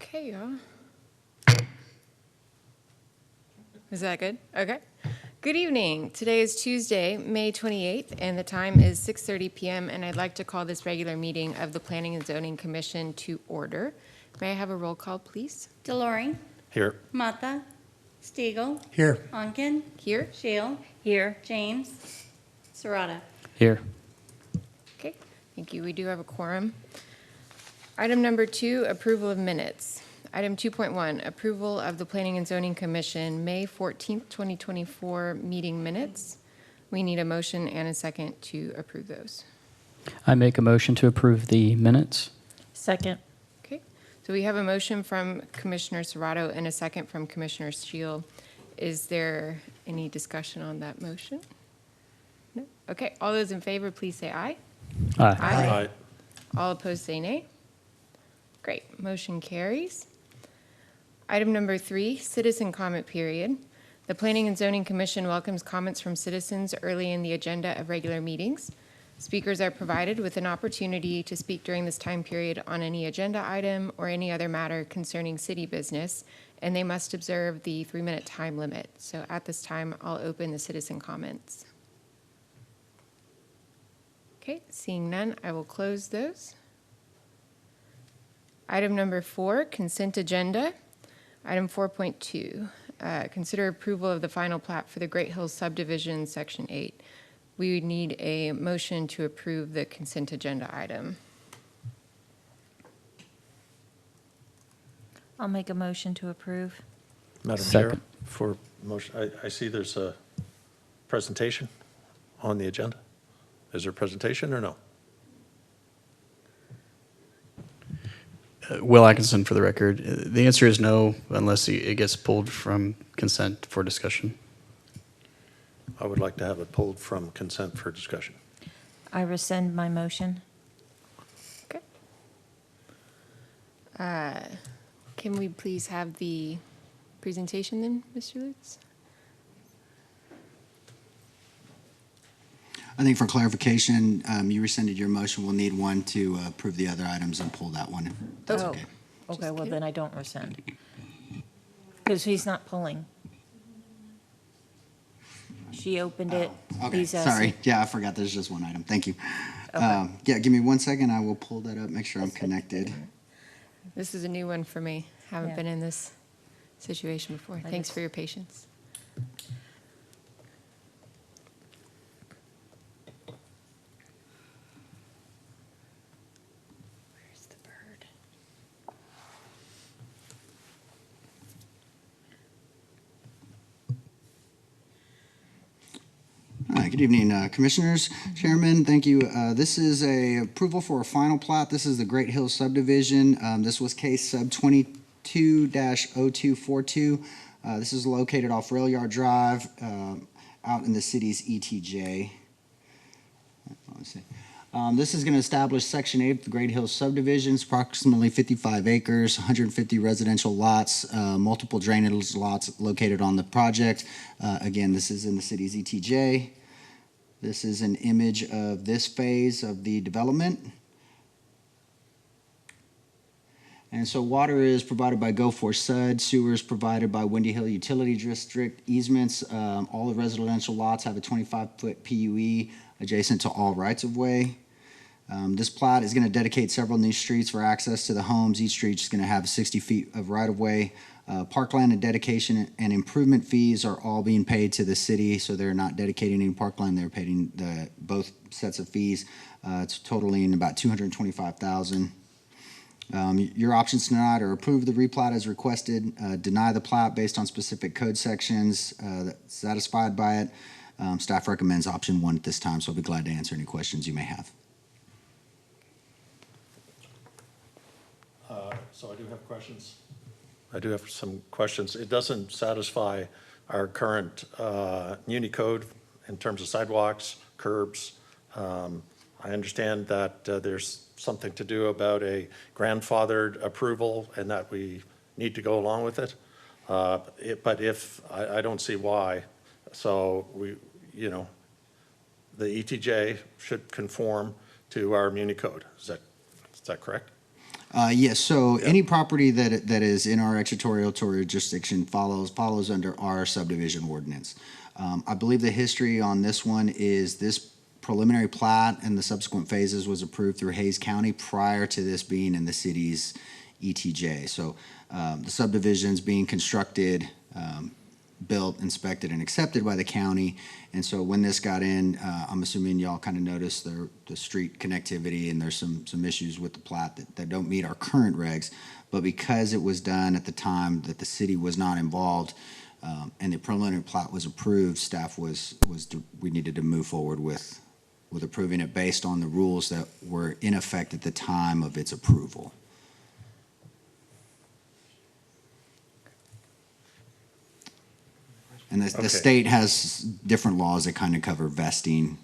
Okay, y'all. Is that good? Okay. Good evening. Today is Tuesday, May 28th, and the time is 6:30 p.m., and I'd like to call this regular meeting of the Planning and Zoning Commission to order. May I have a roll call, please? Delory, Here. Mata, Stiegel, Here. Onken, Here. Shield, Here. James, Serrata. Here. Okay, thank you. We do have a quorum. Item number 2, approval of minutes. Item 2.1, approval of the Planning and Zoning Commission, May 14th, 2024 meeting minutes. We need a motion and a second to approve those. I make a motion to approve the minutes. Second. Okay, so we have a motion from Commissioner Serrato and a second from Commissioner Shield. Is there any discussion on that motion? No? Okay, all those in favor, please say aye. Aye. Aye. All opposed, say nay. Great, motion carries. Item number 3, citizen comment period. The Planning and Zoning Commission welcomes comments from citizens early in the agenda of regular meetings. Speakers are provided with an opportunity to speak during this time period on any agenda item or any other matter concerning city business, and they must observe the 3-minute time limit. So at this time, I'll open the citizen comments. Okay, seeing none, I will close those. Item number 4, consent agenda. Item 4.2, consider approval of the final plat for the Great Hills Subdivision, Section 8. We would need a motion to approve the consent agenda item. I'll make a motion to approve. Madam Chair, Second. for motion, I see there's a presentation on the agenda. Is there a presentation or no? Will Atkinson, for the record. The answer is no, unless it gets pulled from consent for discussion. I would like to have it pulled from consent for discussion. I rescind my motion. Okay. Can we please have the presentation then, Mr. Lutz? I think for clarification, you rescinded your motion. We'll need one to approve the other items and pull that one. If that's Oh. okay. Okay, well, then I don't rescind. Because he's not pulling. She opened it. Okay, He's sorry. asking- Yeah, I forgot there's just one item. Thank you. Okay. Yeah, give me 1 second. I will pull that up, make sure I'm connected. This is a new one for me. Haven't Yeah. been in this situation before. I Thanks just- for your patience. Where's the bird? Good evening, Commissioners, Chairman. Thank you. This is a approval for a final plat. This is the Great Hills Subdivision. This was case sub 22-0242. This is located off Railyard Drive, out in the city's ETJ. Let's see. This is going to establish Section 8 of the Great Hills Subdivisions, approximately 55 acres, 150 residential lots, multiple drainage lots located on the project. Again, this is in the city's ETJ. This is an image of this phase of the development. And so water is provided by Go For Sud, sewer is provided by Windy Hill Utility District, easements. All the residential lots have a 25-foot PUE adjacent to all rights-of-way. This plat is going to dedicate several new streets for access to the homes. Each street is going to have 60 feet of right-of-way. Parkland and dedication and improvement fees are all being paid to the city, so they're not dedicating any parkland. They're paying both sets of fees. It's totaling about $225,000. Your options tonight are approve the replat as requested, deny the plat based on specific code sections, satisfied by it. Staff recommends option 1 at this time, so I'll be glad to answer any questions you may have. So I do have questions. I do have some questions. It doesn't satisfy our current Muni code in terms of sidewalks, curbs. I understand that there's something to do about a grandfathered approval and that we need to go along with it. But if, I don't see why. So we, the ETJ should conform to our Muni code. Is that correct? Yes, so any property that is in our extraterritorial jurisdiction follows under our subdivision ordinance. I believe the history on this one is this preliminary plat and the subsequent phases was approved through Hayes County prior to this being in the city's ETJ. So the subdivision's being constructed, built, inspected, and accepted by the county. And so when this got in, I'm assuming y'all kind of noticed the street connectivity, and there's some issues with the plat that don't meet our current regs. But because it was done at the time that the city was not involved, and the preliminary plat was approved, staff we needed to move forward with approving it based on the rules that were in effect at the time of its approval. And the Okay. state has different laws that kind of cover vesting.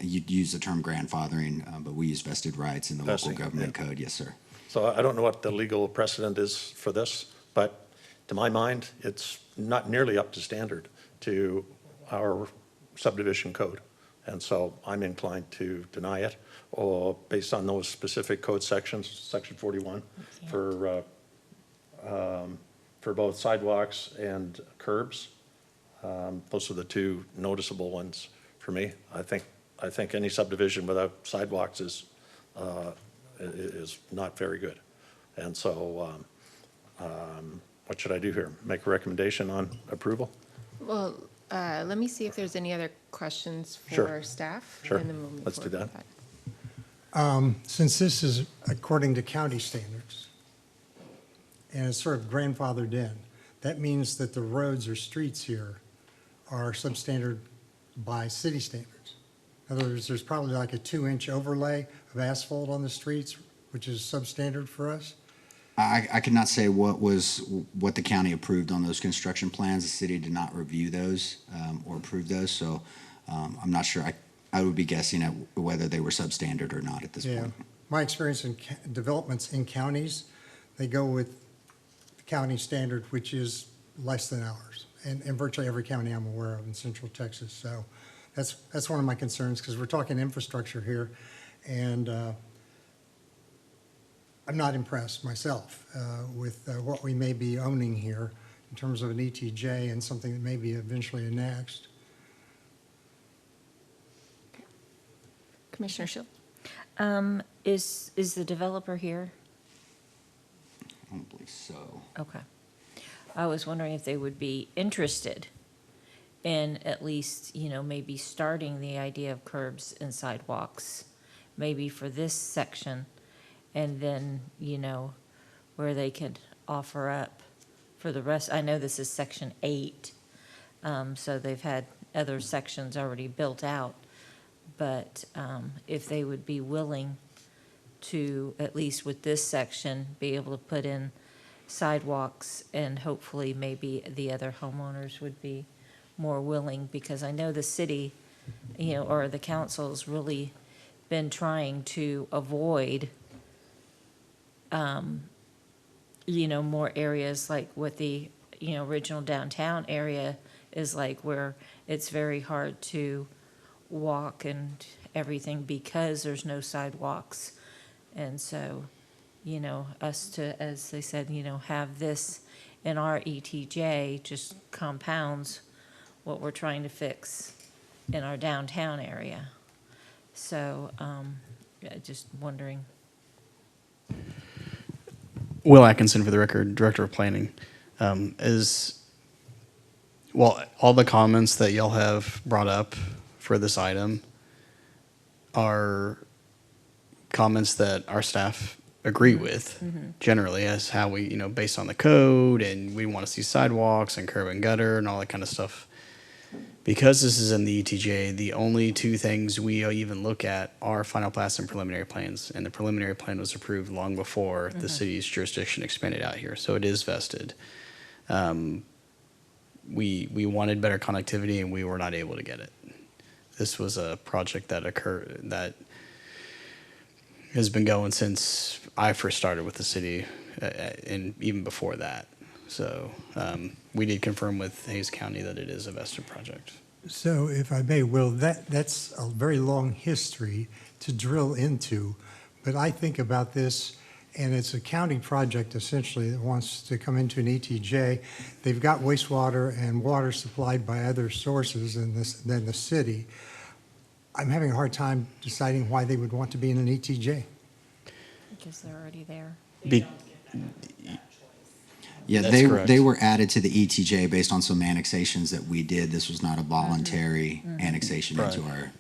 You'd use the term grandfathering, but we use vested rights in the local Vesting, government yeah. code. Yes, sir. So I don't know what the legal precedent is for this, but to my mind, it's not nearly up to standard to our subdivision code. And so I'm inclined to deny it, or based on those specific code sections, section 41, for both sidewalks and curbs. Those are the two noticeable ones for me. I think any subdivision without sidewalks is not very good. And so what should I do here? Make a recommendation on approval? Well, let me see if there's any other questions Sure. for staff. Sure. And then we'll move Let's do forward that. with Since this is according to county standards, and it's sort of grandfathered in, that means that the roads or streets here are substandard by city standards. In other words, there's probably like a 2-inch overlay of asphalt on the streets, which is substandard for us. I cannot say what the county approved on those construction plans. The city did not review those or approve those, so I'm not sure. I would be guessing at whether they were substandard or not at this Yeah. point. My experience in developments in counties, they go with the county standard, which is less than ours, and virtually every county I'm aware of in central Texas. So that's one of my concerns, because we're talking infrastructure here, and I'm not impressed myself with what we may be owning here in terms of an ETJ and something that may be eventually annexed. Commissioner Schill. Is the developer here? I don't believe so. Okay. I was wondering if they would be interested in at least, maybe starting the idea of curbs and sidewalks, maybe for this section, and then, where they could offer up for the rest. I know this is section 8, so they've had other sections already built out. But if they would be willing to, at least with this section, be able to put in sidewalks, and hopefully maybe the other homeowners would be more willing, because I know the city, or the council's really been trying to avoid, more areas like what the, original downtown area is like, where it's very hard to walk and everything because there's no sidewalks. And so, us to, as they said, have this in our ETJ just compounds what we're trying to fix in our downtown area. So, just wondering. Will Atkinson, for the record, Director of Planning, all the comments that y'all have brought up for this item are comments that our staff agree with generally, as how we, based on the code, and we want to see sidewalks and curb and gutter and all that kind of stuff. Because this is in the ETJ, the only two things we even look at are final plats and preliminary plans. And the preliminary plan was approved long before the city's jurisdiction expanded out here, so it is vested. We wanted better connectivity, and we were not able to get it. This was a project that has been going since I first started with the city, and even before that. So we did confirm with Hayes County that it is a vested project. So if I may, Will, that's a very long history to drill into, but I think about this and it's a county project essentially that wants to come into an ETJ. They've got wastewater and water supplied by other sources than the city. I'm having a hard time deciding why they would want to be in an ETJ. Because they're already there. Be- Yeah, That's correct. they were added to the ETJ based on some annexations that we did. This was not a voluntary annexation into our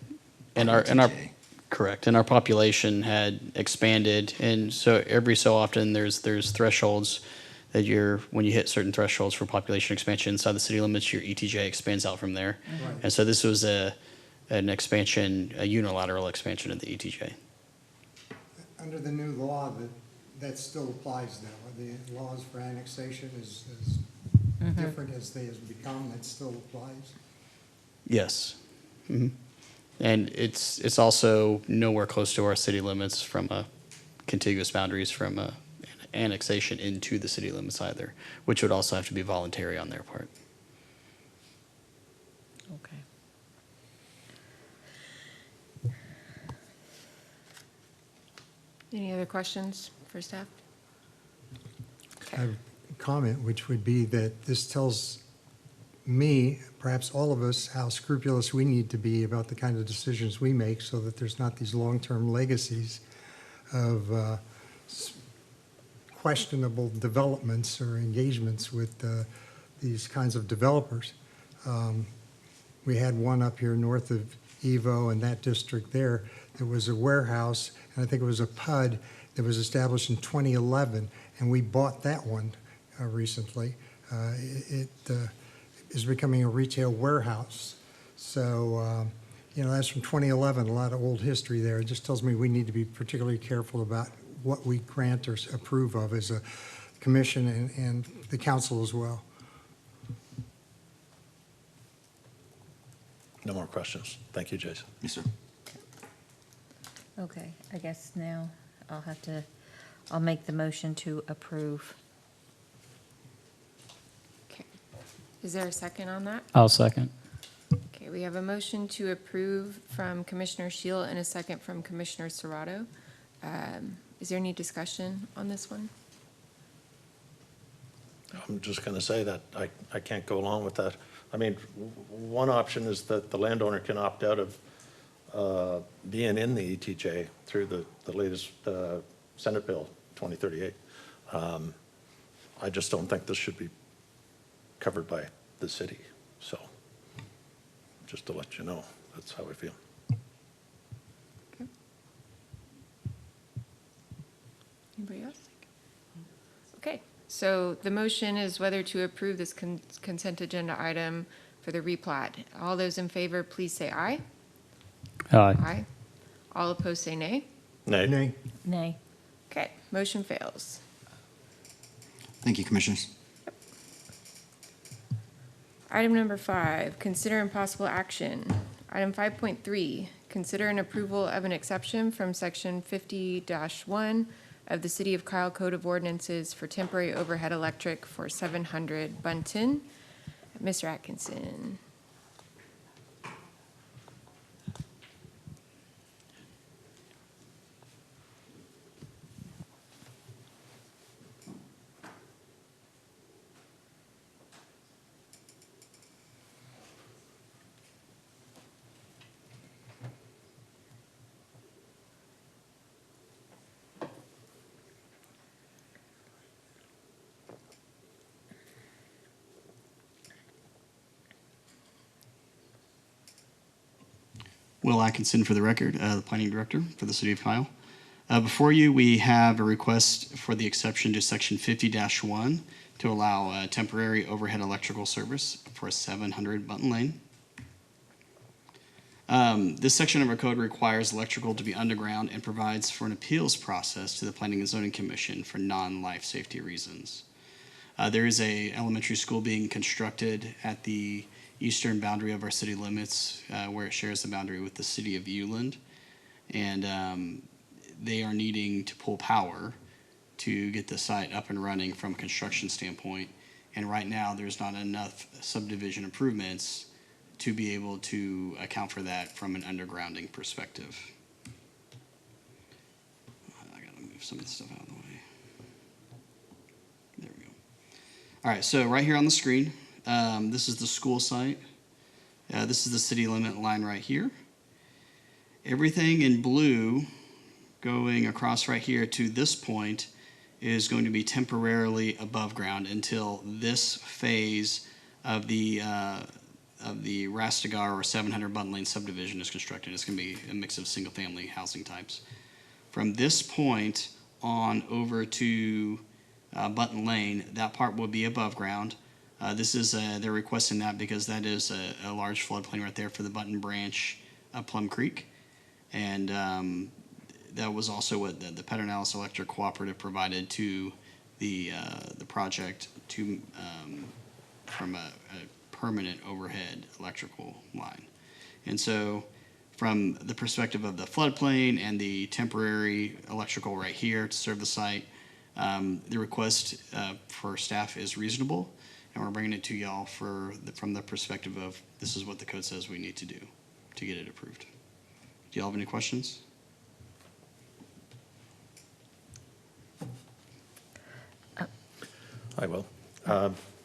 And our ETJ. correct, and our population had expanded, and so every so often there's thresholds that when you hit certain thresholds for population expansion inside the city limits, your ETJ expands out from there. And so this was an expansion, a unilateral expansion of the ETJ. Under the new law, that still applies now. The laws for annexation is different as they have become, that still applies. Yes. Mhm. And it's also nowhere close to our city limits from a contiguous boundaries from a annexation into the city limits either, which would also have to be voluntary on their part. Okay. Any other questions for staff? I have a comment, which would be that this tells me, perhaps all of us, how scrupulous we need to be about the kind of decisions we make so that there's not these long-term legacies of questionable developments or engagements with these kinds of developers. We had one up here north of Evo and that district there. There was a warehouse, and I think it was a PUD that was established in 2011, and we bought that one recently. It is becoming a retail warehouse. So, that's from 2011, a lot of old history there. It just tells me we need to be particularly careful about what we grant or approve of as a commission and the council as well. No more questions. Thank you, Jason. Yes, sir. Okay, I guess now I'll make the motion to approve. Okay. Is there a second on that? I'll second. Okay, we have a motion to approve from Commissioner Shield and a second from Commissioner Serrato. Is there any discussion on this one? I'm just going to say that I can't go along with that. I mean, one option is that the landowner can opt out of being in the ETJ through the latest Senate Bill 2038. I just don't think this should be covered by the city. So just to let you know, that's how I feel. Okay. Anybody else? Okay, so the motion is whether to approve this consent agenda item for the replat. All those in favor, please say aye. Aye. Aye. All opposed, say nay. Nay. Nay. Nay. Okay, motion fails. Thank you, Commissioners. Item number 5, consider impossible action. Item 5.3, consider an approval of an exception from section 50-1 of the City of Kyle Code of Ordinances for temporary overhead electric for 700 Bunton. Mr. Atkinson. Will Atkinson for the record, the planning director for the city of Kyle. Before you, we have a request for the exception to section 50-1 to allow temporary overhead electrical service for 700 Bunton Lane. This section of our code requires electrical to be underground and provides for an appeals process to the Planning and Zoning Commission for non-life safety reasons. There is a elementary school being constructed at the eastern boundary of our city limits, where it shares the boundary with the city of Uland. And they are needing to pull power to get the site up and running from a construction standpoint. And right now, there's not enough subdivision improvements to be able to account for that from an undergrounding perspective. I gotta move some of the stuff out of the way. All right, so right here on the screen, this is the school site. This is the city limit line right here. Everything in blue going across right here to this point is going to be temporarily above ground until this phase of the Rastegar or 700 Bunton Lane subdivision is constructed. It's going to be a mix of single-family housing types. From this point on over to Bunton Lane, that part will be above ground. They're requesting that because that is a large floodplain right there for the Bunton branch of Plum Creek. And that was also what the Pedernales Electric Cooperative provided to the project to from a permanent overhead electrical line. And so from the perspective of the floodplain and the temporary electrical right here to serve the site, the request for staff is reasonable, and we're bringing it to y'all from the perspective of this is what the code says we need to do to get it approved. Do y'all have any questions? I will.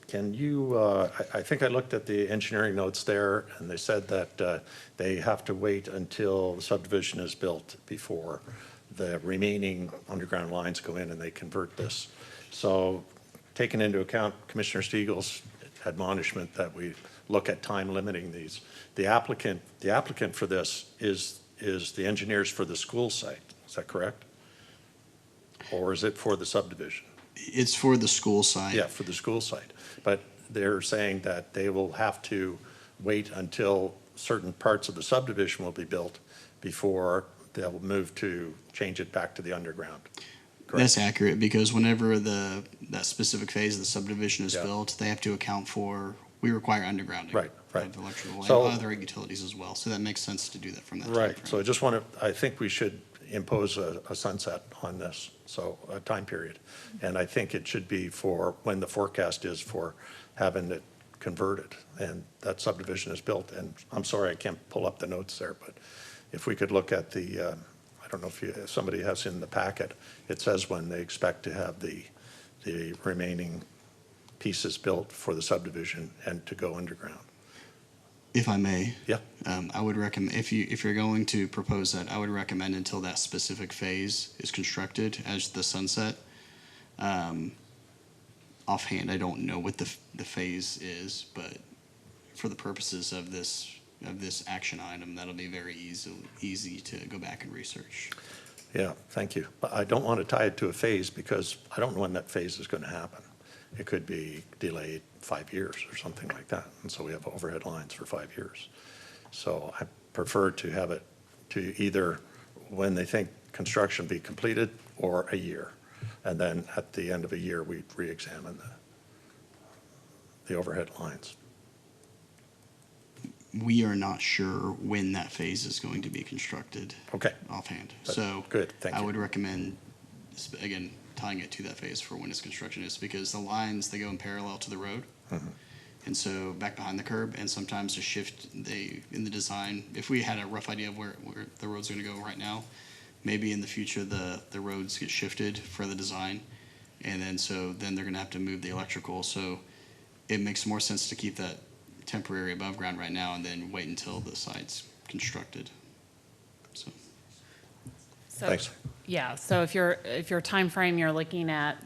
Can you, I think I looked at the engineering notes there, and they said that they have to wait until the subdivision is built before the remaining underground lines go in and they convert this. So taking into account Commissioner Stiegel's admonishment that we look at time limiting these, the applicant for this is the engineers for the school site. Is that correct? Or is it for the subdivision? It's for the school site. Yeah, for the school site. But they're saying that they will have to wait until certain parts of the subdivision will be built before they'll move to change it back to the underground. Correct? That's accurate, because whenever that specific phase of the subdivision is Yeah. built, they have to account for, we require undergrounding. Right. Of electrical So- and other utilities as well. So that makes sense to do that from that Right, timeframe. so I just want to, I think we should impose a sunset on this, so a time period. And I think it should be for when the forecast is for having it converted and that subdivision is built. And I'm sorry, I can't pull up the notes there, but if we could look at the, I don't know if somebody has in the packet, it says when they expect to have the remaining pieces built for the subdivision and to go underground. If I may. Yeah. I would recommend, if you're going to propose that, I would recommend until that specific phase is constructed as the sunset. Offhand, I don't know what the phase is, but for the purposes of this action item, that'll be very easy to go back and research. Yeah, thank you. But I don't want to tie it to a phase because I don't know when that phase is going to happen. It could be delayed 5 years or something like that. And so we have overhead lines for 5 years. So I prefer to have it to either when they think construction be completed or a year. And then at the end of a year, we re-examine the overhead lines. We are not sure when that phase is going to be constructed. Okay. Offhand. That's So good, thank I you. would recommend, again, tying it to that phase for when its construction is, because the lines, they go in parallel to the road. Mhm. And so back behind the curb, and sometimes to shift in the design, if we had a rough idea of where the road's gonna go right now, maybe in the future, the roads get shifted for the design. And then they're gonna have to move the electrical. So it makes more sense to keep that temporary above ground right now and then wait until the site's constructed. So. So- Thanks. Yeah, so if your time frame you're looking at,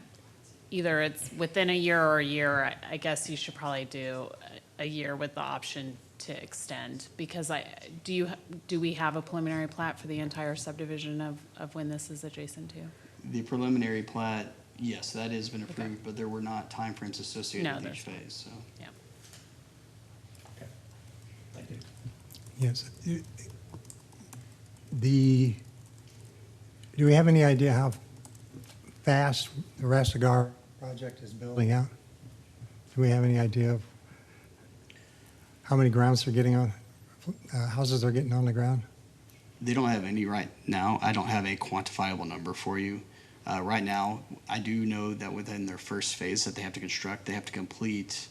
either it's within a year or a year, I guess you should probably do a year with the option to extend, because do we have a preliminary plat for the entire subdivision of when this is adjacent to? The preliminary plat, yes, that has been approved, but there were not timeframes associated No, with each there's- phase, so. Yeah. Thank you. Yes. Do we have any idea how fast the Rastegar project is building out? Do we have any idea of how many grounds they're getting on, houses they're getting on the ground? They don't have any right now. I don't have a quantifiable number for you. Right now, I do know that within their first phase that they have to construct, they have to complete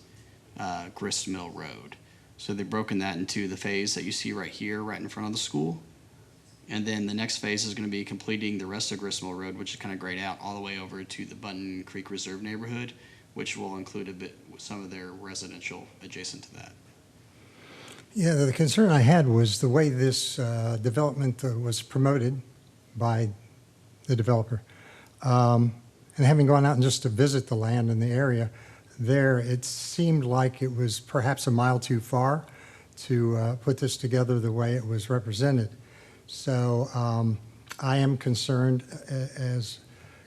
Grist Mill Road. So they've broken that into the phase that you see right here, right in front of the school. And then the next phase is going to be completing the rest of Grist Mill Road, which is kind of grayed out all the way over to the Bunton Creek Reserve neighborhood, which will include a bit, some of their residential adjacent to that. Yeah, the concern I had was the way this development was promoted by the developer. And having gone out and just to visit the land in the area there, it seemed like it was perhaps a mile too far to put this together the way it was represented. So I am concerned, as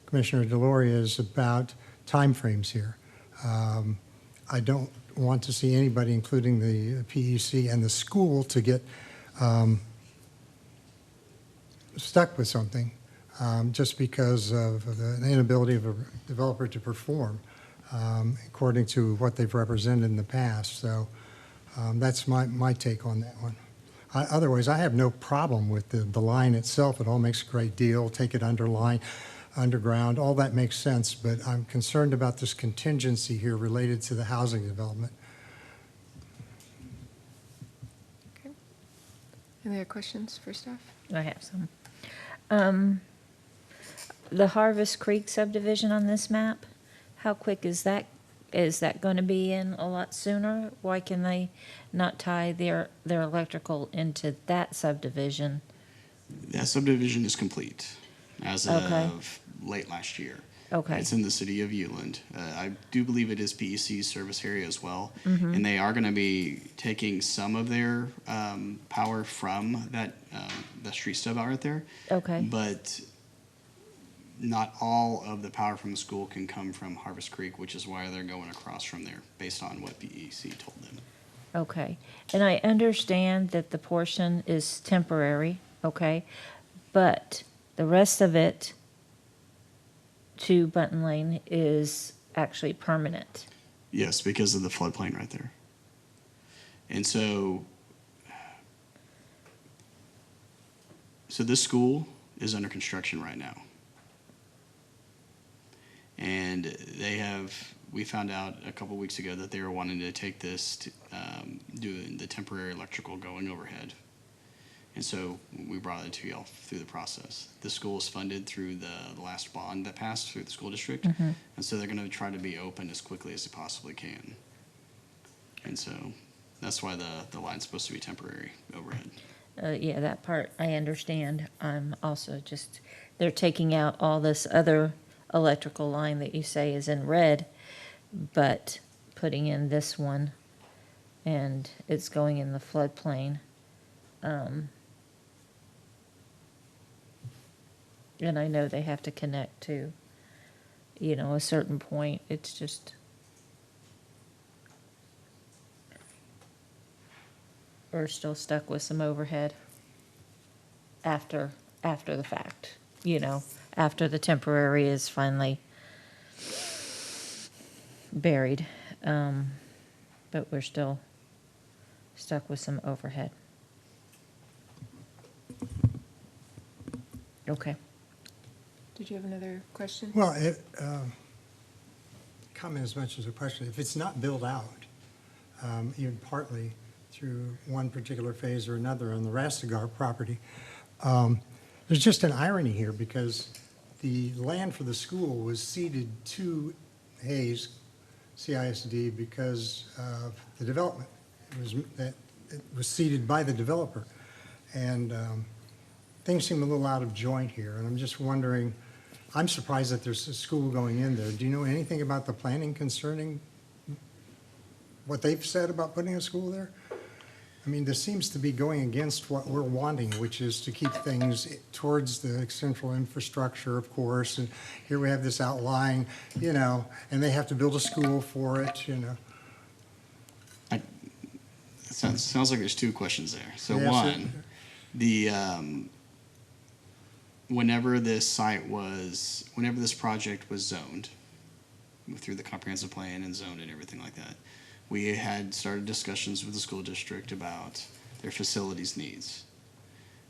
Commissioner Deloria is, about timeframes here. I don't want to see anybody, including the PUC and the school, to get stuck with something just because of the inability of a developer to perform according to what they've represented in the past. So that's my take on that one. Otherwise, I have no problem with the line itself. It all makes a great deal. Take it underground, all that makes sense, but I'm concerned about this contingency here related to the housing development. Okay. Any other questions for staff? I have some. The Harvest Creek subdivision on this map, how quick is that? Is that going to be in a lot sooner? Why can they not tie their electrical into that subdivision? That subdivision is complete as Okay. of late last year. Okay. It's in the city of Uland. I do believe it is PEC's service area as well. And they are going to be taking some of their power from that the street stub out right there. Okay. But not all of the power from the school can come from Harvest Creek, which is why they're going across from there based on what PEC told them. Okay. And I understand that the portion is temporary, okay? But the rest of it to Bunton Lane is actually permanent. Yes, because of the floodplain right there. And so this school is under construction right now. And we found out a couple weeks ago that they were wanting to take this to doing the temporary electrical going overhead. And so we brought it to y'all through the process. The school is funded through the last bond that passed through the school district. And so they're going to try to be open as quickly as they possibly can. And so that's why the line's supposed to be temporary overhead. Yeah, that part I understand. I'm also just, they're taking out all this other electrical line that you say is in red, but putting in this one, and it's going in the floodplain. And I know they have to connect to, a certain point. It's just, we're still stuck with some overhead after the fact, after the temporary is finally buried. But we're still stuck with some overhead. Okay. Did you have another question? Well, comment as much as a question. If it's not built out, even partly through one particular phase or another on the Rastigar property, there's just an irony here because the land for the school was ceded to Hayes CISD because of the development. It was ceded by the developer. And things seem a little out of joint here. And I'm just wondering, I'm surprised that there's a school going in there. Do you know anything about the planning concerning what they've said about putting a school there? I mean, this seems to be going against what we're wanting, which is to keep things towards the central infrastructure, of course. And here we have this outlying, and they have to build a school for it, It sounds like there's two questions there. So Yeah, one, the whenever this project was zoned through the comprehensive plan and zoned and everything like that, we had started discussions with the school district about their facilities needs.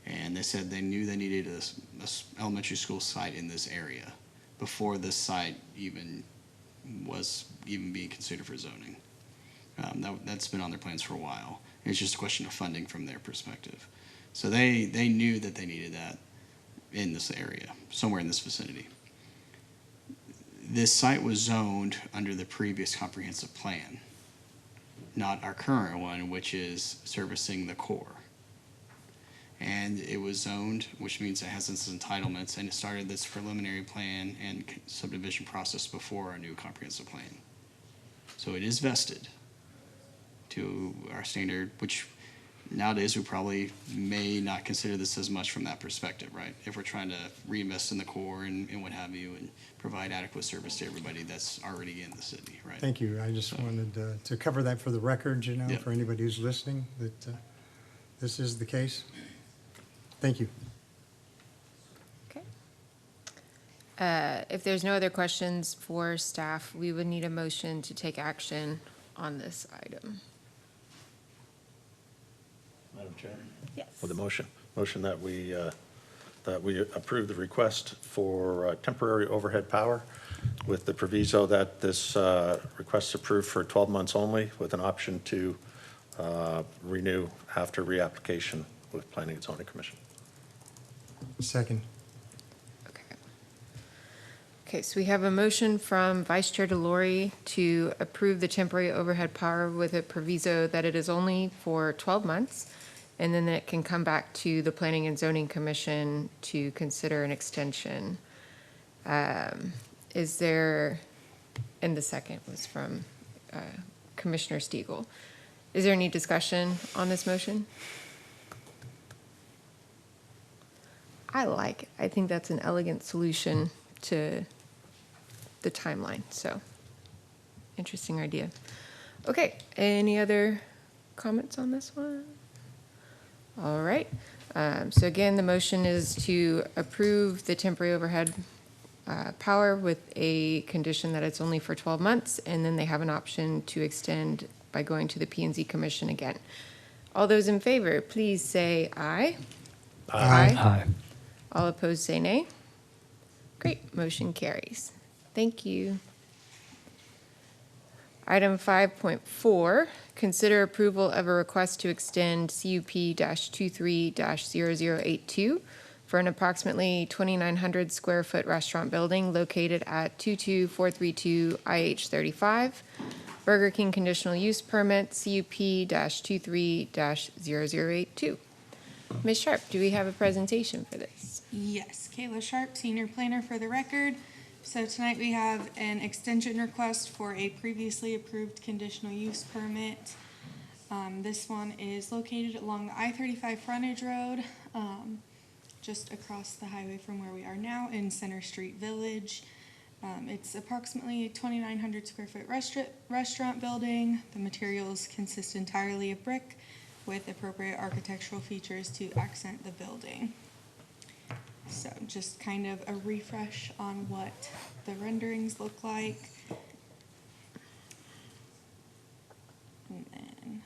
And they said they knew they needed a elementary school site in this area before this site even being considered for zoning. That's been on their plans for a while. It's just a question of funding from their perspective. So they knew that they needed that in this area, somewhere in this vicinity. this site was zoned under the previous comprehensive plan, not our current one, which is servicing the core. And it was zoned, which means it has its entitlements, and it started this preliminary plan and subdivision process before our new comprehensive plan. So it is vested to our standard, which nowadays we probably may not consider this as much from that perspective, right? If we're trying to reinvest in the core and what have you, and provide adequate service to everybody that's already in the city, right? Thank you. I just wanted to cover that for the record, you know, Yeah. for anybody who's listening, that this is the case. Thank you. Okay. If there's no other questions for staff, we would need a motion to take action on this item. Madam Chair? Yes. With a motion that we approve the request for temporary overhead power with the proviso that this request is approved for 12 months only with an option to renew after reapplication with Planning and Zoning Commission. Second. Okay. Okay, so we have a motion from Vice Chair DeLori to approve the temporary overhead power with a proviso that it is only for 12 months, and then it can come back to the Planning and Zoning Commission to consider an extension. Is there, and the second was from Commissioner Stiegel. Is there any discussion on this motion? I think that's an elegant solution to the timeline, so interesting idea. Okay, any other comments on this one? All right, so again, the motion is to approve the temporary overhead power with a condition that it's only for 12 months, and then they have an option to extend by going to the P&Z Commission again. All those in favor, please say aye. Aye. All opposed, say nay. Great, motion carries. Thank you. Item 5.4, consider approval of a request to extend CUP-23-0082 for an approximately 2,900 square foot restaurant building located at 22432 IH 35. Burger King Conditional Use Permit, CUP-23-0082. Ms. Sharp, do we have a presentation for this? Yes, Kayla Sharp, Senior Planner for the record. So tonight we have an extension request for a previously approved conditional use permit. This one is located along the I-35 frontage road, just across the highway from where we are now in Center Street Village. It's approximately a 2,900 square foot restaurant building. The materials consist entirely of brick with appropriate architectural features to accent the building. So just kind of a refresh on what the renderings look like. And then,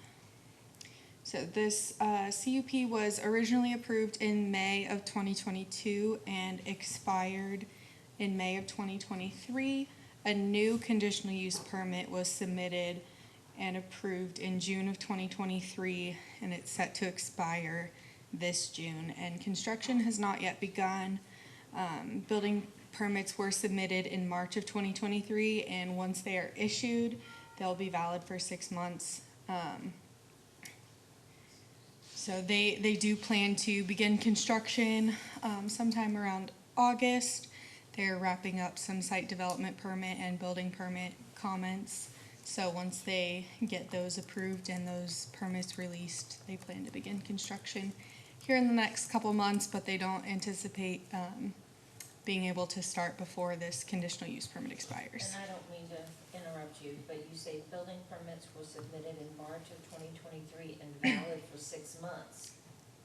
so this CUP was originally approved in May of 2022 and expired in May of 2023. A new conditional use permit was submitted and approved in June of 2023, and it's set to expire this June, and construction has not yet begun. Building permits were submitted in March of 2023, and once they are issued, they'll be valid for 6 months. So they do plan to begin construction sometime around August. They're wrapping up some site development permit and building permit comments. So once they get those approved and those permits released, they plan to begin construction here in the next couple months, but they don't anticipate being able to start before this conditional use permit expires. And I don't mean to interrupt you, but you say building permits were submitted in March of 2023 and valid for 6 months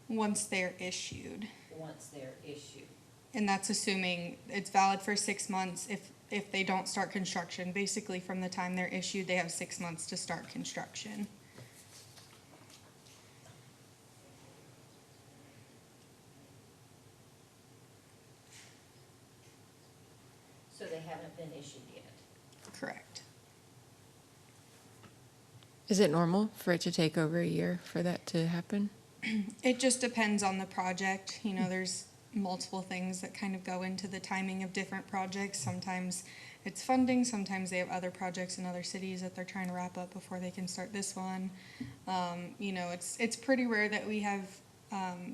Once they're issued. once they're issued. And that's assuming it's valid for 6 months if they don't start construction. Basically, from the time they're issued, they have 6 months to start construction. So they haven't been issued yet. Correct. Is it normal for it to take over a year for that to happen? It just depends on the project. You know, there's multiple things that kind of go into the timing of different projects. Sometimes it's funding. Sometimes they have other projects in other cities that they're trying to wrap up before they can start this one. You know, it's pretty rare that we have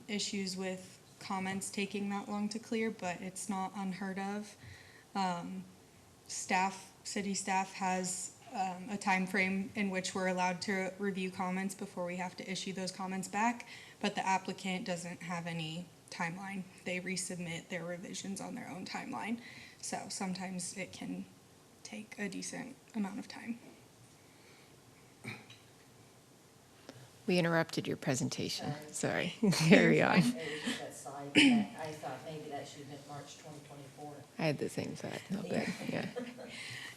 issues with comments taking that long to clear, but it's not unheard of. City staff has a time frame in which we're allowed to review comments before we have to issue those comments back, but the applicant doesn't have any timeline. They resubmit their revisions on their own timeline. So sometimes it can take a decent amount of time. We interrupted your presentation. Sorry. Carry on. It was just that side, I thought maybe that should have been March 2024. I had the same thought. No, but, yeah.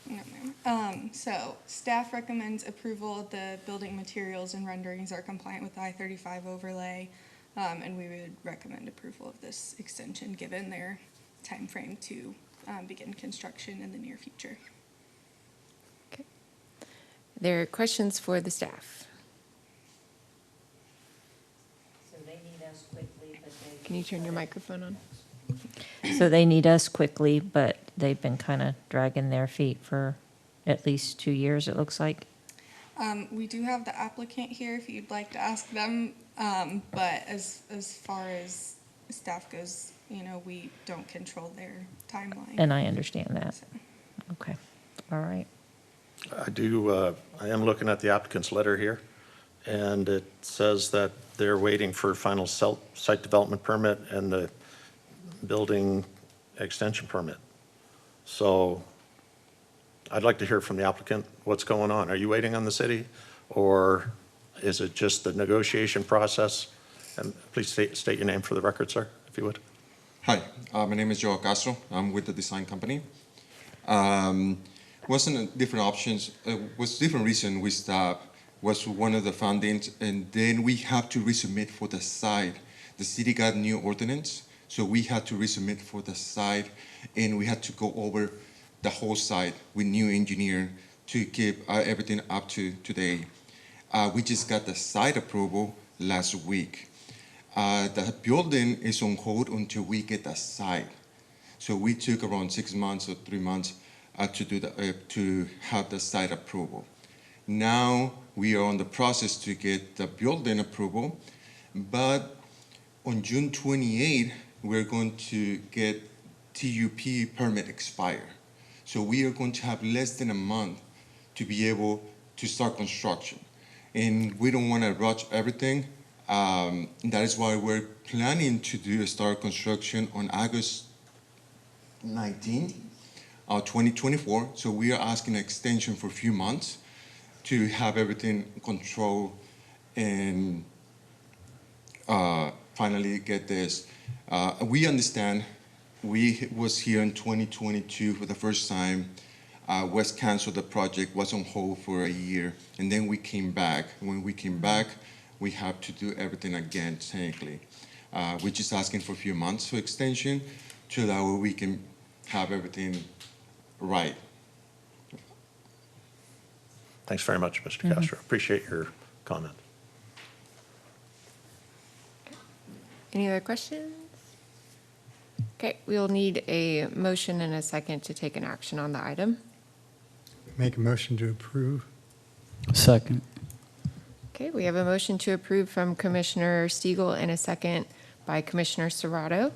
No, ma'am. So staff recommends approval. The building materials and renderings are compliant with the I-35 overlay, and we would recommend approval of this extension given their timeframe to begin construction in the near future. Okay. There are questions for the staff. So they need us quickly, but they. Can you turn your microphone on? So they need us quickly, but they've been kind of dragging their feet for at least 2 years, it looks like. We do have the applicant here if you'd like to ask them, but as far as staff goes, you know, we don't control their timeline. And I understand that. So. Okay, all right. I am looking at the applicant's letter here, and it says that they're waiting for final site development permit and the building extension permit. So I'd like to hear from the applicant what's going on. Are you waiting on the city, or is it just the negotiation process? And please state your name for the record, sir, if you would. Hi, my name is Joe Castro. I'm with the design company. Wasn't different options, was different reason we stopped, was one of the fundings, and then we have to resubmit for the site. The city got new ordinance, so we had to resubmit for the site, and we had to go over the whole site with new engineer to keep everything up to today. We just got the site approval last week. The building is on hold until we get the site. So we took around 6 months or 3 months to have the site approval. Now we are on the process to get the building approval, but on June 28th, we're going to get TUP permit expire. So we are going to have less than a month to be able to start construction. And we don't want to rush everything. That is why we're planning to start construction on August 19th, 2024. So we are asking an extension for a few months to have everything controlled and finally get this. We understand. We was here in 2022 for the first time. West canceled the project, was on hold for a year, and then we came back. When we came back, we have to do everything again technically. We're just asking for a few months for extension so that way we can have everything right. Thanks very much, Mr. Castro. Appreciate your comment. Any other questions? Okay, we'll need a motion and a second to take an action on the item. Make a motion to approve. Second. Okay, we have a motion to approve from Commissioner Stiegel and a second by Commissioner Serrato.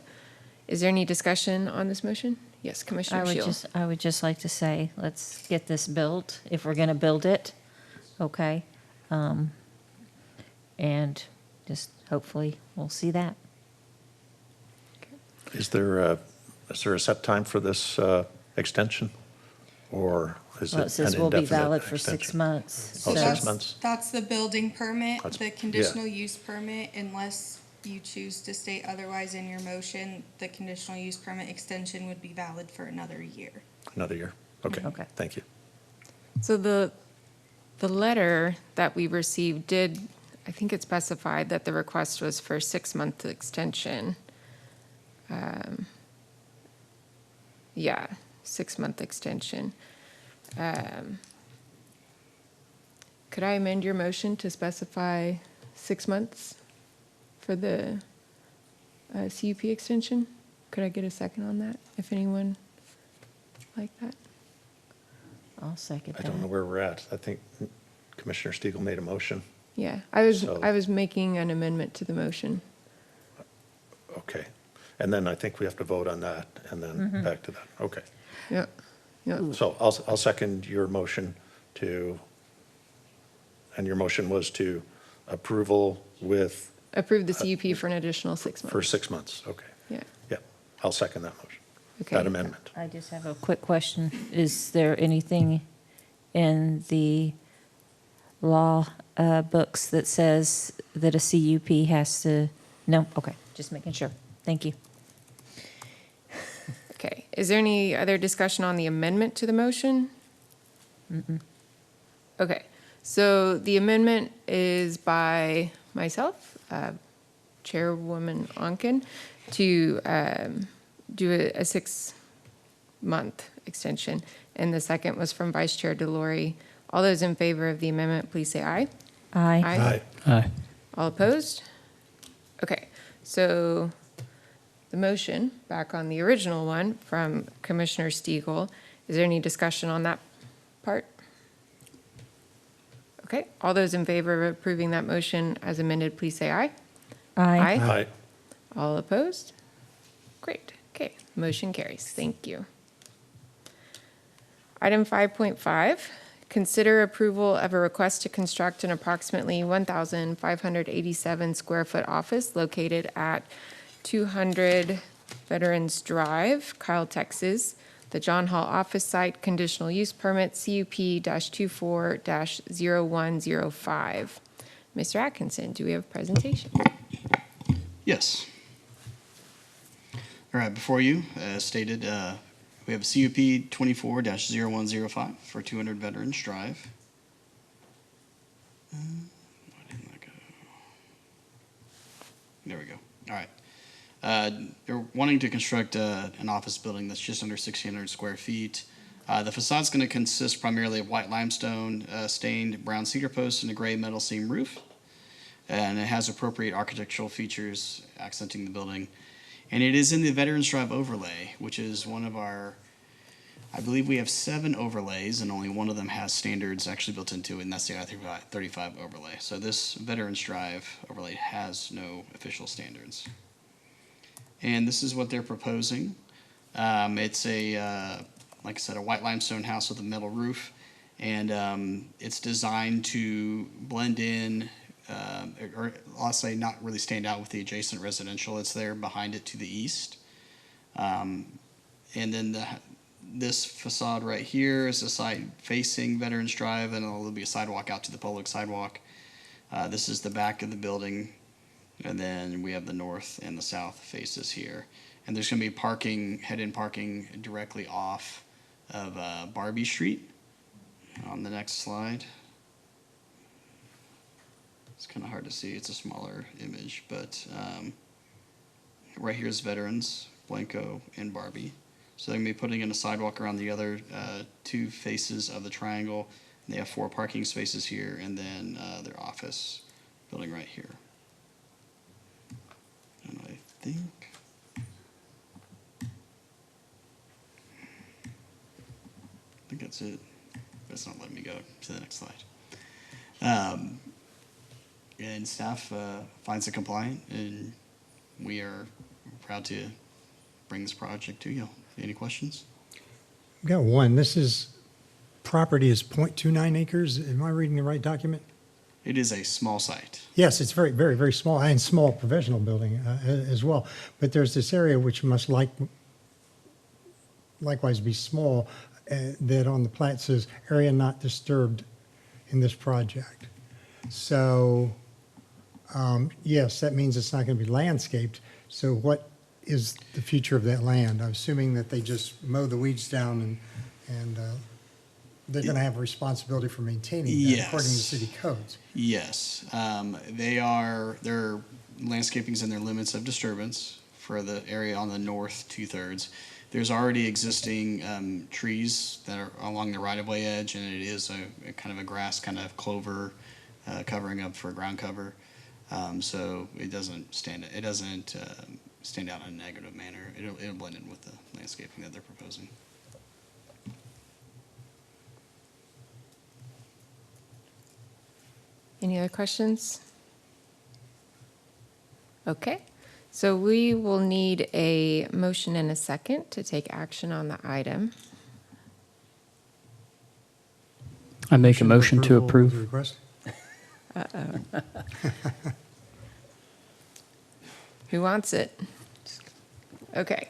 Is there any discussion on this motion? Yes, Commissioner Shield. I would just like to say, let's get this built, if we're gonna build it, okay? And just hopefully we'll see that. Is there a set time for this extension, or is Well, it it says an will be indefinite valid for 6 extension? months. Oh, so- 6 months? That's the building permit, That's- the yeah. conditional use permit, unless you choose to state otherwise in your motion, the conditional use permit extension would be valid for another year. Another year? Okay. Okay. Thank you. So the letter that we received did, I think it specified that the request was for a 6-month extension. Yeah, 6-month extension. Could I amend your motion to specify 6 months for the CUP extension? Could I get a second on that, if anyone like that? I'll second I don't know that. where we're at. I think Commissioner Stiegel made a motion. Yeah, So- I was making an amendment to the motion. Okay. And then I think we have to vote on that and then back to that. Okay. Yeah, yeah. So I'll second your motion to, and your motion was to approval with, Approve the CUP for an additional 6 months. for 6 months. Okay. Yeah, Yeah, I'll second that motion, okay. that amendment. I just have a quick question. Is there anything in the law books that says that a CUP has to, no? Okay, just making sure. Thank you. Okay, is there any other discussion on the amendment to the motion? Okay, so the amendment is by myself, Chairwoman Onken, to do a 6-month extension. And the second was from Vice Chair Delory. All those in favor of the amendment, please say aye. Aye. Aye. Aye. All opposed? Okay, so the motion, back on the original one from Commissioner Stiegel, is there any discussion on that part? Okay, all those in favor of approving that motion as amended, please say aye. Aye. Aye. All opposed? Great, okay, motion carries, thank you. Item 5.5, consider approval of a request to construct an approximately 1,587 square foot office located at 200 Veterans Drive, Kyle, Texas. The John Hall office site, conditional use permit, CUP-24-0105. Mr. Atkinson, do we have a presentation? Yes. All right, before you, as stated, we have a CUP 24-0105 for 200 Veterans Drive. Why didn't that go? There we go. All right. They're wanting to construct an office building that's just under 1,600 square feet. The facade's going to consist primarily of white limestone stained brown cedar posts and a gray metal seam roof. And it has appropriate architectural features accenting the building. And it is in the Veterans Drive overlay, which is one of our, I believe we have 7 overlays, and only one of them has standards actually built into it, and that's the I-35 overlay. So this Veterans Drive overlay has no official standards. And this is what they're proposing. It's a, like I said, a white limestone house with a metal roof, and it's designed to blend in, or I'll say not really stand out with the adjacent residential. It's there behind it to the east. And then this facade right here is a site facing Veterans Drive, and there'll be a sidewalk out to the public sidewalk. This is the back of the building. And then we have the north and the south faces here. And there's going to be parking, head-in parking directly off of Barbie Street on the next slide. It's kind of hard to see. It's a smaller image. But right here is Veterans, Blanco, and Barbie. So they're going to be putting in a sidewalk around the other 2 faces of the triangle. And they have 4 parking spaces here, and then their office building right here. And I think that's it. That's not letting me go to the next slide. And staff finds it compliant, and we are proud to bring this project to you. Any questions? I've got one. This is, property is 0.29 acres. Am I reading the right document? It is a small site. Yes, it's very, very, very small, and small professional building as well. But there's this area which must likewise be small, that on the plat says area not disturbed in this project. So, yes, that means it's not going to be landscaped. So what is the future of that land? I'm assuming that they just mow the weeds down and they're going to have a responsibility for maintaining that according to city codes. Yes, their landscaping's in their limits of disturbance for the area on the north 2/3. There's already existing trees that are along the right-of-way edge, and it is a kind of a grass, kind of clover covering up for ground cover. So it doesn't stand out in a negative manner. It'll blend in with the landscaping that they're proposing. Any other questions? Okay, so we will need a motion and a second to take action on the item. I make a motion to approval of the approve. request? Who wants it? Okay,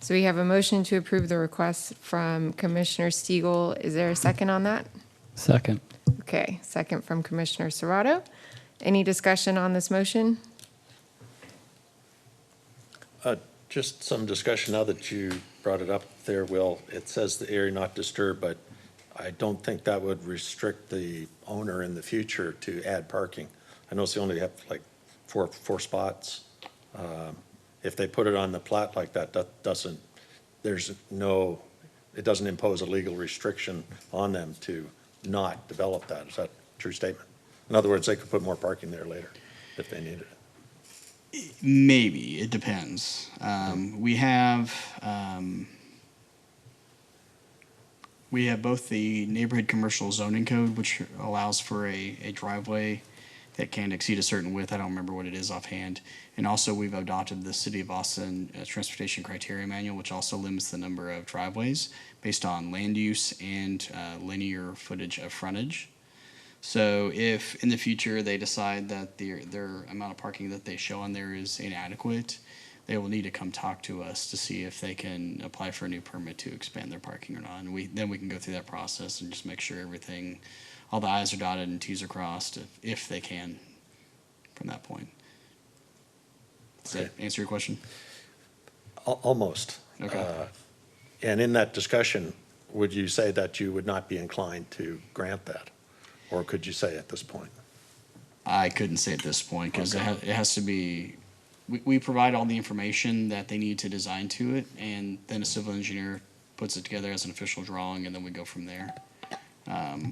so we have a motion to approve the request from Commissioner Stiegel. Is there a second on that? Second. Okay, second from Commissioner Serrato. Any discussion on this motion? Just some discussion now that you brought it up there, Will. It says the area not disturbed, but I don't think that would restrict the owner in the future to add parking. I know they only have like four spots. If they put it on the plat like that, it doesn't impose a legal restriction on them to not develop that. Is that a true statement? In other words, they could put more parking there later if they needed it. Maybe, it depends. We have both the neighborhood commercial zoning code, which allows for a driveway that can't exceed a certain width. I don't remember what it is offhand. And also we've adopted the City of Austin Transportation Criteria Manual, which also limits the number of driveways based on land use and linear footage of frontage. So if in the future they decide that their amount of parking that they show on there is inadequate, they will need to come talk to us to see if they can apply for a new permit to expand their parking or not. And then we can go through that process and just make sure all the I's are dotted and T's are crossed if they can from that point. Does that answer your question? Almost. Okay. And in that discussion, would you say that you would not be inclined to grant that? Or could you say at this point? I couldn't say at this point because it has to be, we provide all the information that they need to design to it, and then a civil engineer puts it together as an official drawing, and then we go from there.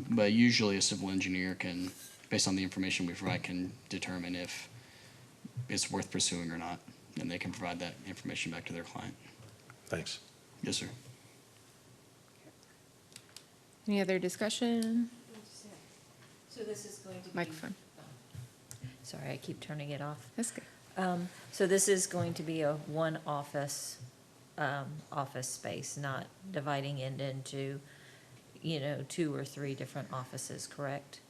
But usually a civil engineer can, based on the information we provide, can determine if it's worth pursuing or not, and they can provide that information back to their client. Thanks. Yes, sir. Any other discussion? So this is going to be. Microphone. Sorry, I keep turning it off. That's good. So this is going to be a one office space, not dividing it into, 2 or 3 different offices, correct?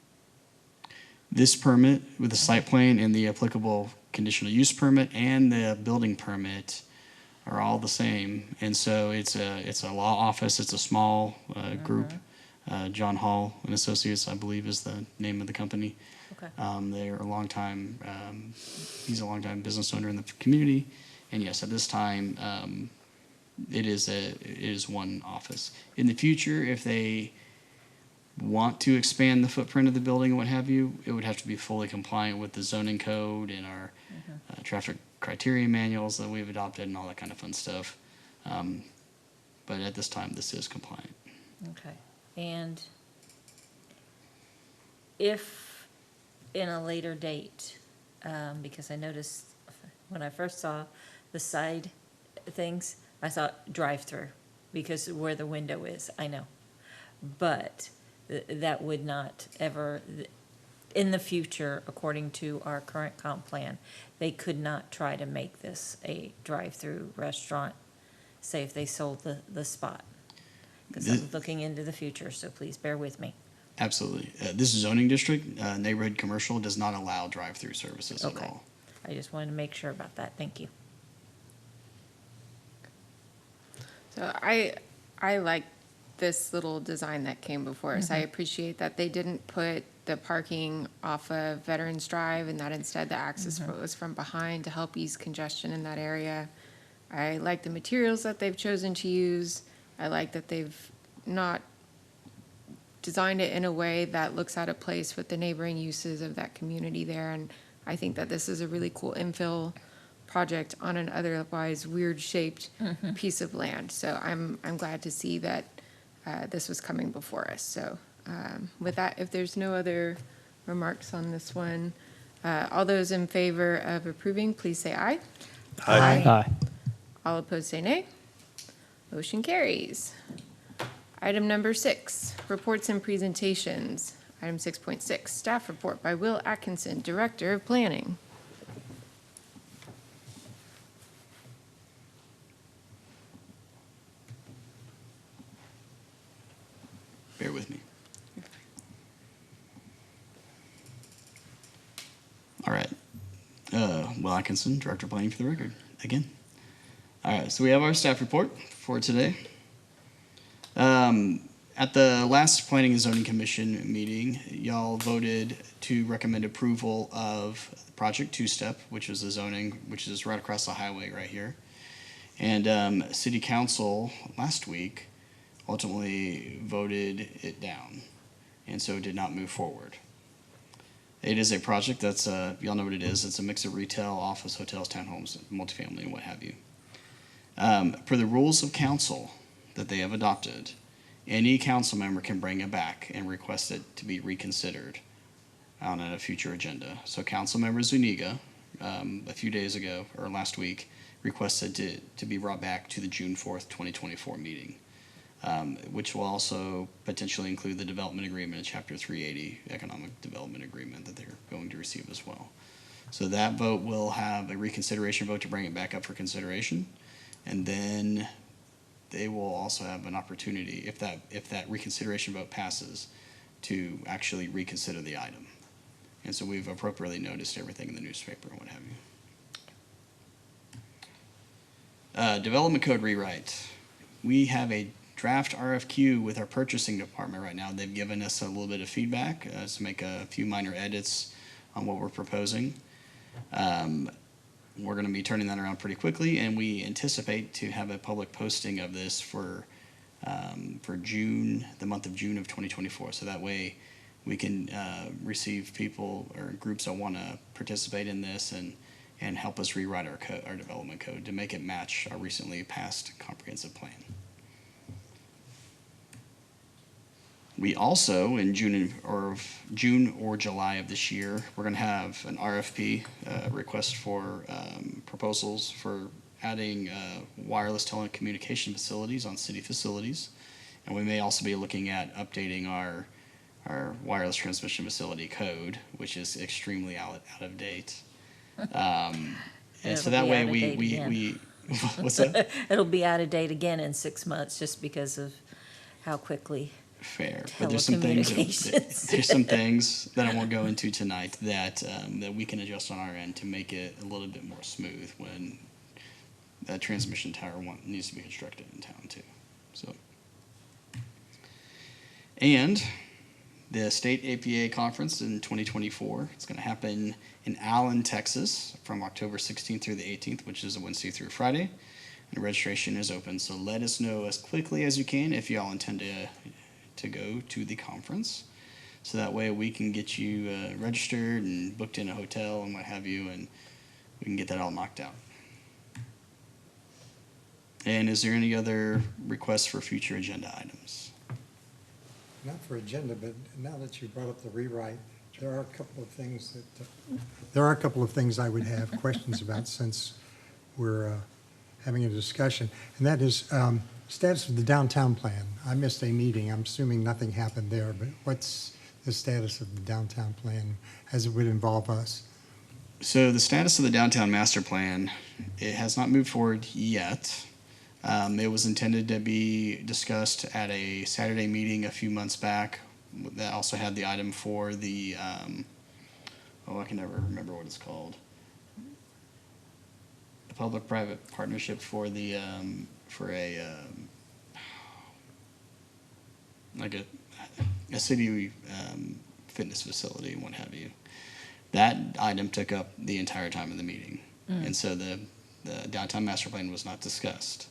This permit with the site plan and the applicable conditional use permit and the building permit are all the same. And so it's a law office. It's a small group. John Hall and Associates, I believe, is the name of the company. Okay. They're a longtime, he's a longtime business owner in the community. And yes, at this time, it is one office. In the future, if they want to expand the footprint of the building and what have you, it would have to be fully compliant with the zoning code and our traffic criteria manuals that we've adopted and all that kind of fun stuff. But at this time, this is compliant. Okay. And if in a later date, because I noticed when I first saw the side things, I thought drive-through because where the window is, I know. But that would not ever, in the future, according to our current comp plan, they could not try to make this a drive-through restaurant, say if they sold the spot. Because I'm looking into the future, so please bear with me. Absolutely. This zoning district, neighborhood commercial, does not allow drive-through services at Okay. all. I just wanted to make sure about that. Thank you. So I like this little design that came before us. I appreciate that they didn't put the parking off of Veterans Drive and that instead the access was from behind to help ease congestion in that area. I like the materials that they've chosen to use. I like that they've not designed it in a way that looks out of place with the neighboring uses of that community there. And I think that this is a really cool infill project on an otherwise weird-shaped piece of land. So I'm glad to see that this was coming before us. So with that, if there's no other remarks on this one, all those in favor of approving, please say aye. Aye. All opposed, say nay. Motion carries. Item number 6, reports and presentations. Item 6.6, staff report by Will Atkinson, Director of Planning. Bear with me. All right. Will Atkinson, Director of Planning for the record, again. All right, so we have our staff report for today. At the last Planning and Zoning Commission meeting, y'all voted to recommend approval of Project Two-Step, which is the zoning, which is right across the highway right here. And City Council last week ultimately voted it down, and so it did not move forward. It is a project that's, y'all know what it is. It's a mix of retail, office, hotels, townhomes, multifamily, and what have you. Per the rules of council that they have adopted, any council member can bring it back and request it to be reconsidered on a future agenda. So Councilmember Zuniga, a few days ago, or last week, requested to be brought back to the June 4th, 2024 meeting, which will also potentially include the development agreement in Chapter 380, Economic Development Agreement, that they're going to receive as well. So that vote will have a reconsideration vote to bring it back up for consideration, and then they will also have an opportunity, if that reconsideration vote passes, to actually reconsider the item. And so we've appropriately noticed everything in the newspaper and what have you. Development code rewrite. We have a draft RFQ with our purchasing department right now. They've given us a little bit of feedback to make a few minor edits on what we're proposing. We're going to be turning that around pretty quickly, and we anticipate to have a public posting of this for June, the month of June of 2024. So that way we can receive people or groups that want to participate in this and help us rewrite our development code to make it match our recently passed comprehensive plan. We also, in June or July of this year, we're going to have an RFP request for proposals for adding wireless telecommunication facilities on city facilities. And we may also be looking at updating our wireless transmission facility code, which is extremely out of date. And so that way we what's that? It'll be out of date again in 6 months just because of how quickly. Fair, but there's some things that I won't go into tonight that we can adjust on our end to make it a little bit more smooth when that transmission tower needs to be constructed in town too. So, and the state APA conference in 2024, it's going to happen in Allen, Texas, from October 16th through the 18th, which is a Wednesday through Friday. And registration is open, so let us know as quickly as you can if y'all intend to go to the conference, so that way we can get you registered and booked in a hotel and what have you, and we can get that all knocked out. And is there any other requests for future agenda items? Not for agenda, but now that you brought up the rewrite, there are a couple of things I would have questions about since we're having a discussion, and that is status of the downtown plan. I missed a meeting. I'm assuming nothing happened there, but what's the status of the downtown plan as it would involve us? So the status of the downtown master plan, it has not moved forward yet. It was intended to be discussed at a Saturday meeting a few months back. That also had the item for the, I can never remember what it's called. The public-private partnership for the, like a city fitness facility and what have you. That item took up the entire time of the meeting. And so the downtown master plan was not discussed.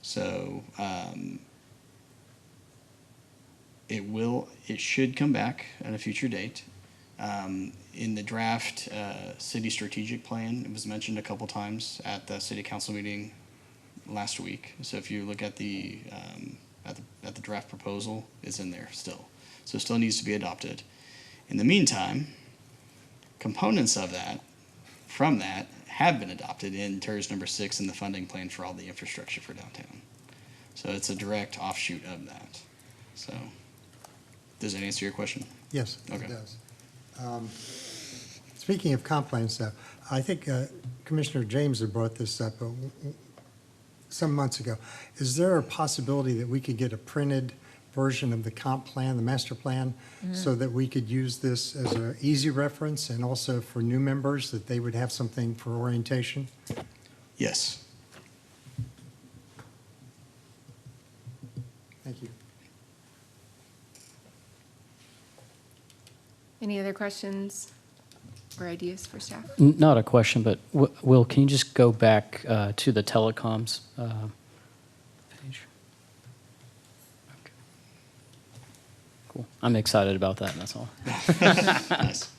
So it should come back at a future date. In the draft city strategic plan, it was mentioned a couple times at the city council meeting last week. So if you look at the draft proposal, it's in there still. So it still needs to be adopted. In the meantime, components of that, from that, have been adopted in TERS number 6 in the funding plan for all the infrastructure for downtown. So it's a direct offshoot of that. So Does that answer your question? Yes, Okay. it does. Speaking of comp plan stuff, I think Commissioner James had brought this up some months ago. Is there a possibility that we could get a printed version of the comp plan, the master plan, so that we could use this as an easy reference and also for new members, that they would have something for orientation? Yes. Thank you. Any other questions or ideas for staff? Not a question, but Will, can you just go back to the telecoms page? Okay. Cool. I'm excited about that, and that's all. Nice.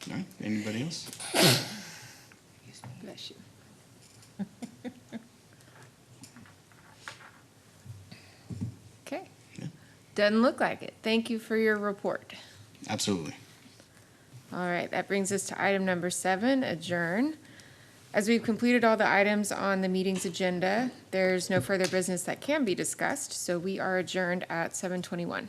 All right, anybody else? Bless you. Okay. Doesn't look like it. Thank you for your report. Absolutely. All right, that brings us to item number 7, adjourn. As we've completed all the items on the meeting's agenda, there's no further business that can be discussed, so we are adjourned at 7:21.